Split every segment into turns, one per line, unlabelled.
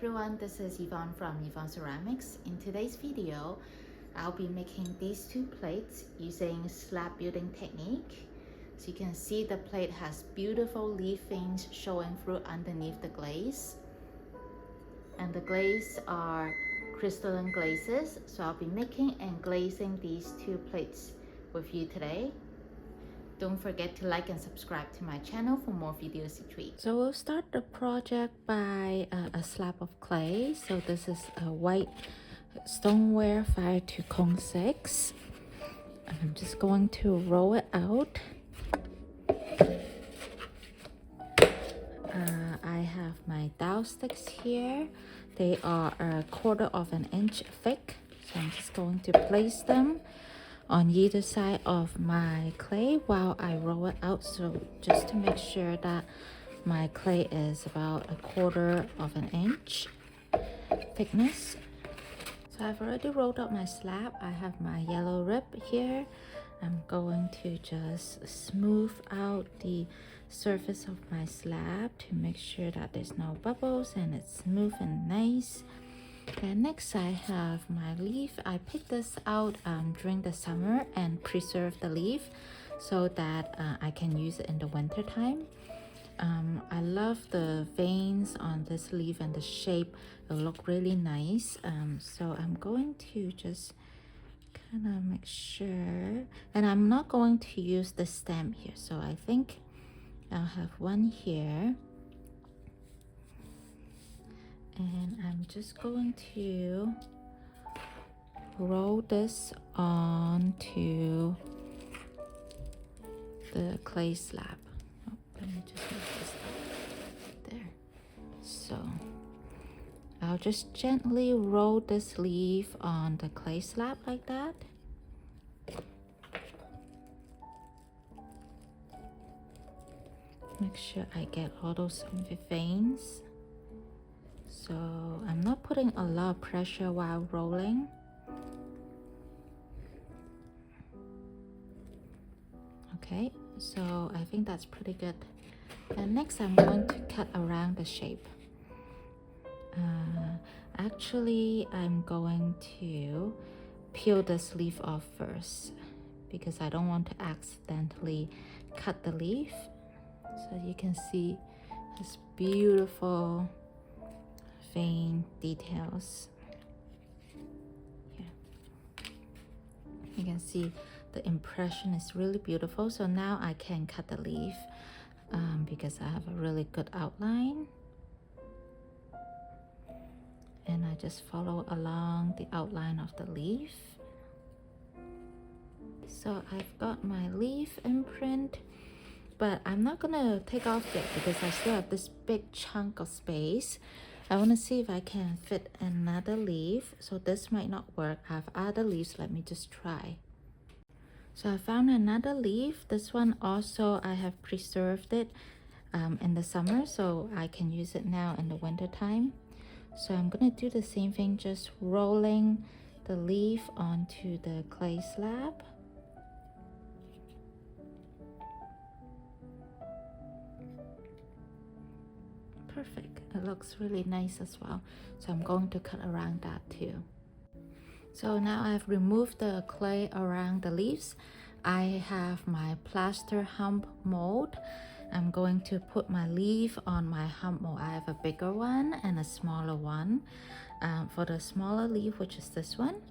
everyone, this is Yvonne from Yvonne Ceramics. In today's video, I'll be making these two plates using slab building technique. So you can see the plate has beautiful leaf veins showing through underneath the glaze. And the glaze are crystalline glazes. So I'll be making and glazing these two plates with you today. Don't forget to like and subscribe to my channel for more videos each week. So we'll start the project by a slab of clay. So this is a white stoneware 5 to cone 6. I'm just going to roll it out. I have my dowel sticks here. They are 1/4 of an inch thick. So I'm just going to place them on either side of my clay while I roll it out, so just to make sure that my clay is about 1/4 of an inch thickness. So I've already rolled out my slab. I have my yellow rib here. I'm going to just smooth out the surface of my slab to make sure that there's no bubbles and it's smooth and nice. And next I have my leaf. I picked this out during the summer and preserved the leaf so that I can use it in the winter time. I love the veins on this leaf and the shape. It look really nice. So I'm going to just kind of make sure, and I'm not going to use the stem here, so I think I'll have one here. And I'm just going to roll this onto the clay slab. Oh, let me just move this up there. So I'll just gently roll this leaf on the clay slab like that. Make sure I get all those veins. So I'm not putting a lot of pressure while rolling. Okay, so I think that's pretty good. And next I'm going to cut around the shape. Actually, I'm going to peel this leaf off first because I don't want to accidentally cut the leaf. So you can see this beautiful vein details here. You can see the impression is really beautiful. So now I can cut the leaf because I have a really good outline, and I just follow along the outline of the leaf. So I've got my leaf imprint, but I'm not gonna take off yet because I still have this big chunk of space. I want to see if I can fit another leaf. So this might not work. I have other leaves. Let me just try. So I found another leaf. This one also I have preserved it in the summer, so I can use it now in the winter time. So I'm gonna do the same thing, just rolling the leaf onto the clay slab. Perfect. It looks really nice as well. So I'm going to cut around that too. So now I've removed the clay around the leaves. I have my plaster hump mold. I'm going to put my leaf on my hump mold. I have a bigger one and a smaller one. For the smaller leaf, which is this one,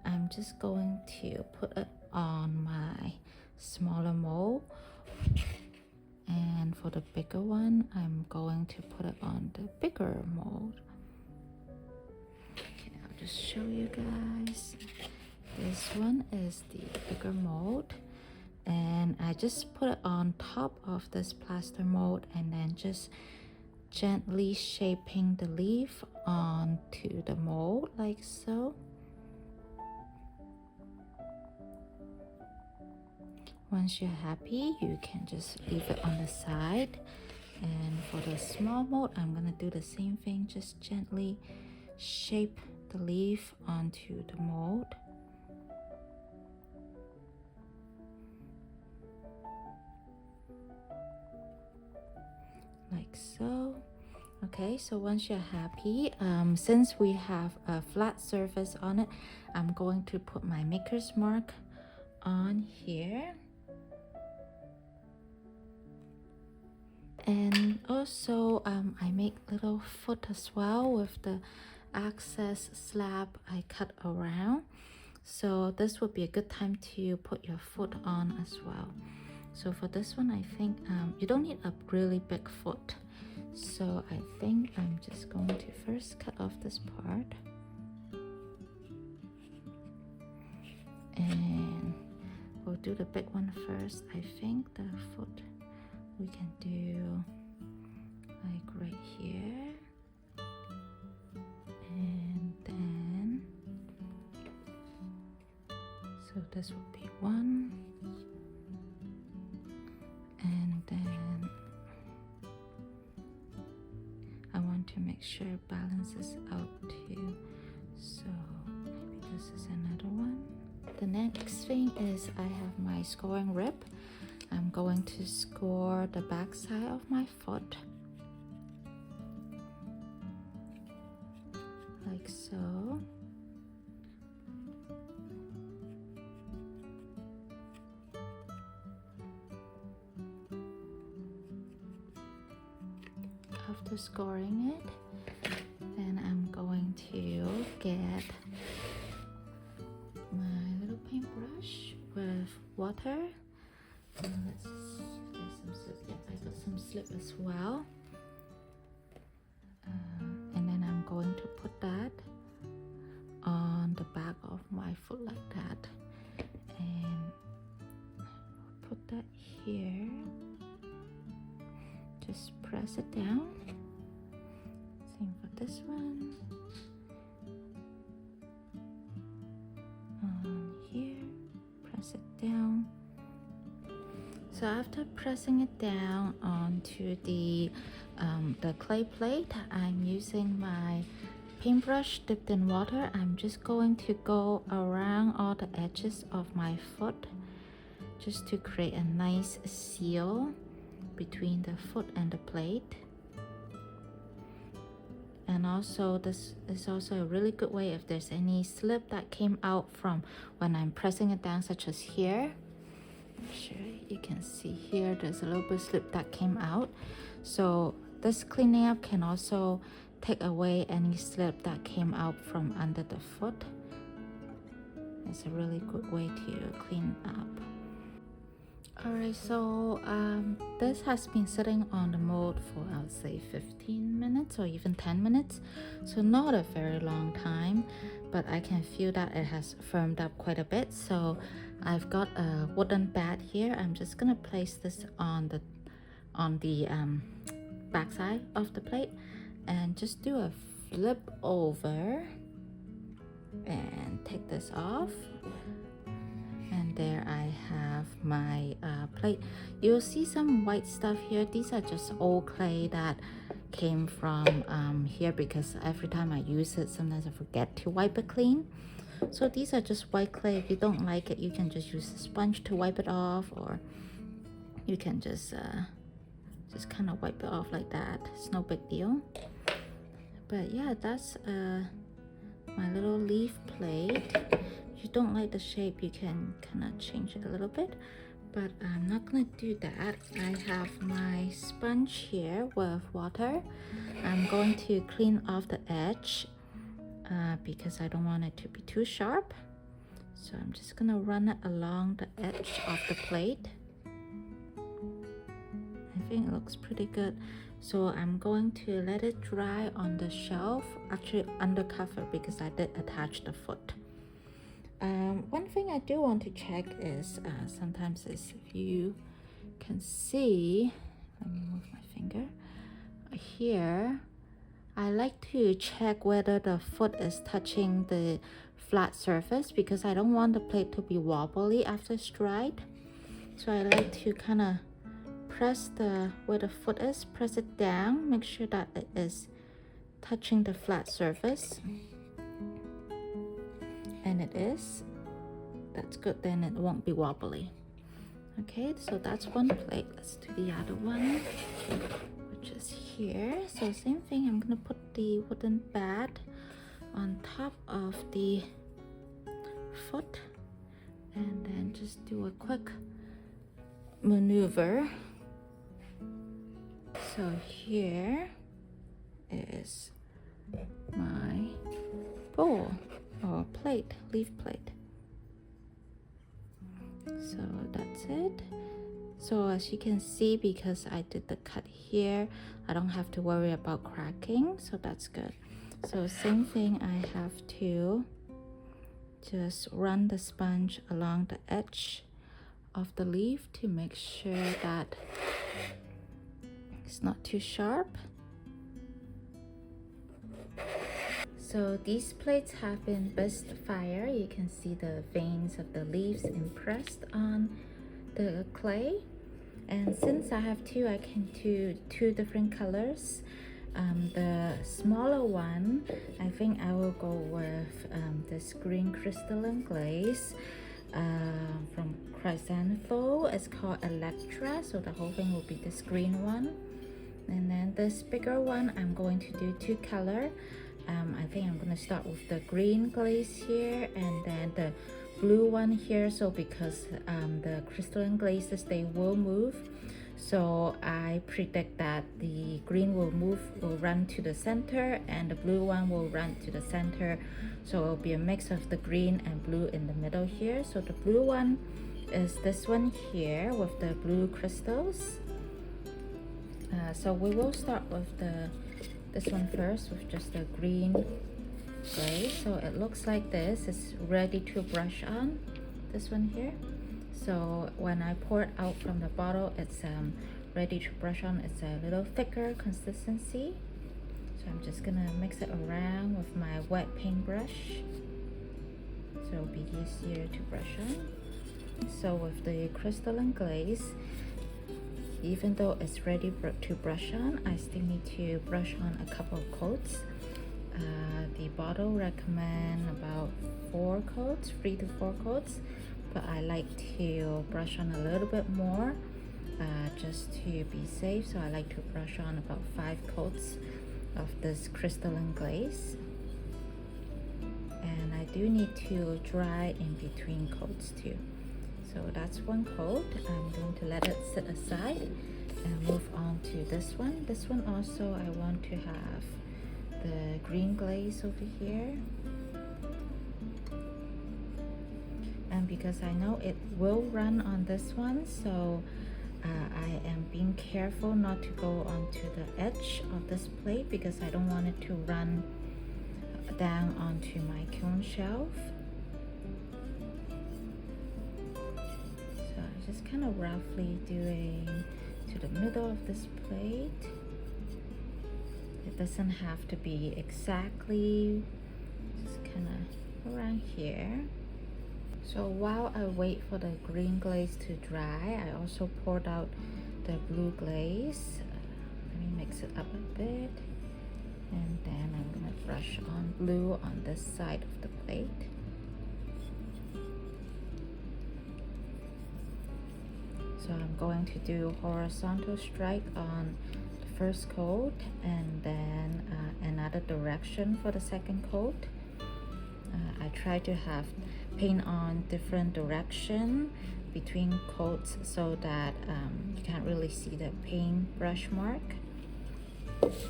I'm just going to put it on my smaller mold. And for the bigger one, I'm going to put it on the bigger mold. Okay, I'll just show you guys. This one is the bigger mold, and I just put it on top of this plaster mold and then just gently shaping the leaf onto the mold like so. Once you're happy, you can just leave it on the side. And for the small mold, I'm gonna do the same thing, just gently shape the leaf onto the mold. Like so. Okay, so once you're happy, since we have a flat surface on it, I'm going to put my maker's mark on here. And also I make little foot as well with the access slab I cut around. So this would be a good time to put your foot on as well. So for this one, I think you don't need a really big foot. So I think I'm just going to first cut off this part. And we'll do the big one first. I think the foot we can do like right here. And then, so this would be one. And then I want to make sure it balances out too. So maybe this is another one. The next thing is I have my scoring rib. I'm going to score the back side of my foot. Like so. After scoring it, then I'm going to get my little paintbrush with water. Let's get some slip. Yeah, I got some slip as well. And then I'm going to put that on the back of my foot like that. And put that here. Just press it down. Same for this one. On here, press it down. So after pressing it down onto the clay plate, I'm using my paintbrush dipped in water. I'm just going to go around all the edges of my foot just to create a nice seal between the foot and the plate. And also this is also a really good way if there's any slip that came out from when I'm pressing it down, such as here. I'm sure you can see here there's a little bit of slip that came out. So this cleaning up can also take away any slip that came out from under the foot. It's a really good way to clean up. Alright, so this has been sitting on the mold for I would say 15 minutes or even 10 minutes. So not a very long time, but I can feel that it has firmed up quite a bit. So I've got a wooden bat here. I'm just gonna place this on the back side of the plate and just do a flip over and take this off. And there I have my plate. You'll see some white stuff here. These are just old clay that came from here because every time I use it, sometimes I forget to wipe it clean. So these are just white clay. If you don't like it, you can just use a sponge to wipe it off, or you can just kind of wipe it off like that. It's no big deal. But yeah, that's my little leaf plate. If you don't like the shape, you can kind of change it a little bit, but I'm not gonna do that. I have my sponge here with water. I'm going to clean off the edge because I don't want it to be too sharp. So I'm just gonna run it along the edge of the plate. I think it looks pretty good. So I'm going to let it dry on the shelf, actually under cover, because I did attach the foot. One thing I do want to check is sometimes if you can see, let me move my finger here, I like to check whether the foot is touching the flat surface because I don't want the plate to be wobbly after it's dried. So I like to kind of press where the foot is, press it down, make sure that it is touching the flat surface. And it is. That's good, then it won't be wobbly. Okay, so that's one plate. Let's do the other one, which is here. here. So same thing, I'm gonna put the wooden bat on top of the foot and then just do a quick maneuver. So here is my bowl or plate, leaf plate. So that's it. So as you can see, because I did the cut here, I don't have to worry about cracking, so that's good. So same thing, I have to just run the sponge along the edge of the leaf to make sure that it's not too sharp. So these plates have been bisque fire. You can see the veins of the leaves impressed on the clay. And since I have two, I can do two different colors. The smaller one, I think I will go with this green crystalline glaze from Chrysanthemum. It's called Electra, so the whole thing will be this green one. And then this bigger one, I'm going to do two color. I think I'm going to start with the green glaze here and then the blue one here. So because the crystalline glazes, they will move, so I predict that the green will run to the center and the blue one will run to the center. So it'll be a mix of the green and blue in the middle here. So the blue one is this one here with the blue crystals. So we will start with this one first with just the green glaze. So it looks like this. It's ready to brush on, this one here. So when I pour it out from the bottle, it's ready to brush on. It's a little thicker consistency. So I'm just gonna mix it around with my wet paintbrush, so it'll be easier to brush on. So with the crystalline glaze, even though it's ready to brush on, I still need to brush on a couple of coats. The bottle recommend about 4 coats, 3 to 4 coats, but I like to brush on a little bit more just to be safe. So I like to brush on about 5 coats of this crystalline glaze. And I do need to dry in between coats too. So that's 1 coat. I'm going to let it sit aside and move on to this one. This one also, I want to have the green glaze over here. And because I know it will run on this one, so I am being careful not to go onto the edge of this plate because I don't want it to run down onto my kiln shelf. Just kind of roughly doing to the middle of this plate. It doesn't have to be exactly, just kind of around here. So while I wait for the green glaze to dry, I also poured out the blue glaze. Let me mix it up a bit, and then I'm gonna brush on blue on this side of the plate. So I'm going to do horizontal stripe on the first coat and then another direction for the second coat. I try to have paint on different direction between coats so that you can't really see the paint brush mark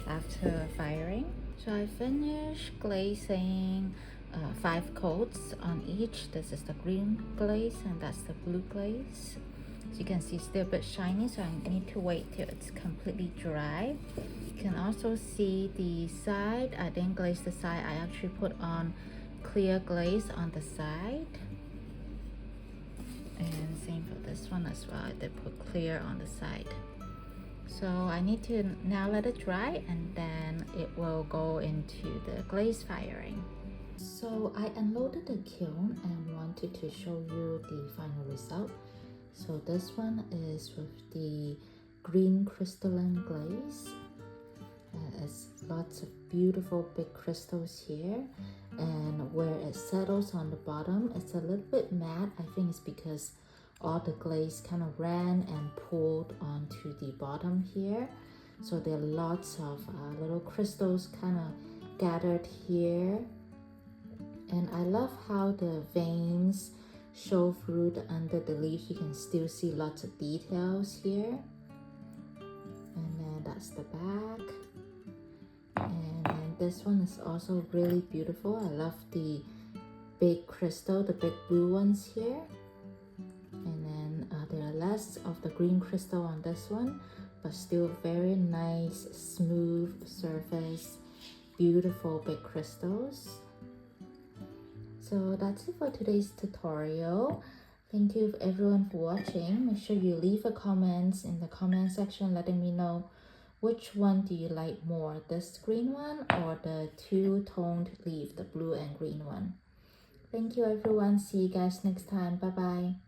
after firing. So I finished glazing 5 coats on each. This is the green glaze and that's the blue glaze. As you can see, it's still a bit shiny, so I need to wait till it's completely dry. You can also see the side. I didn't glaze the side. I actually put on clear glaze on the side. And same for this one as well. I did put clear on the side. So I need to now let it dry and then it will go into the glaze firing. So I unloaded the kiln and wanted to show you the final result. So this one is with the green crystalline glaze. It's lots of beautiful big crystals here, and where it settles on the bottom, it's a little bit matte. I think it's because all the glaze kind of ran and pulled onto the bottom here. So there are lots of little crystals kind of gathered here. And I love how the veins show through under the leaves. You can still see lots of details here. And then that's the back. And then this one is also really beautiful. I love the big crystal, the big blue ones here. And then there are less of the green crystal on this one, but still very nice, smooth surface, beautiful big crystals. So that's it for today's tutorial. Thank you everyone for watching. Make sure you leave a comment in the comment section letting me know which one do you like more, this green one or the two-toned leaf, the blue and green one. Thank you everyone. See you guys next time. Bye bye.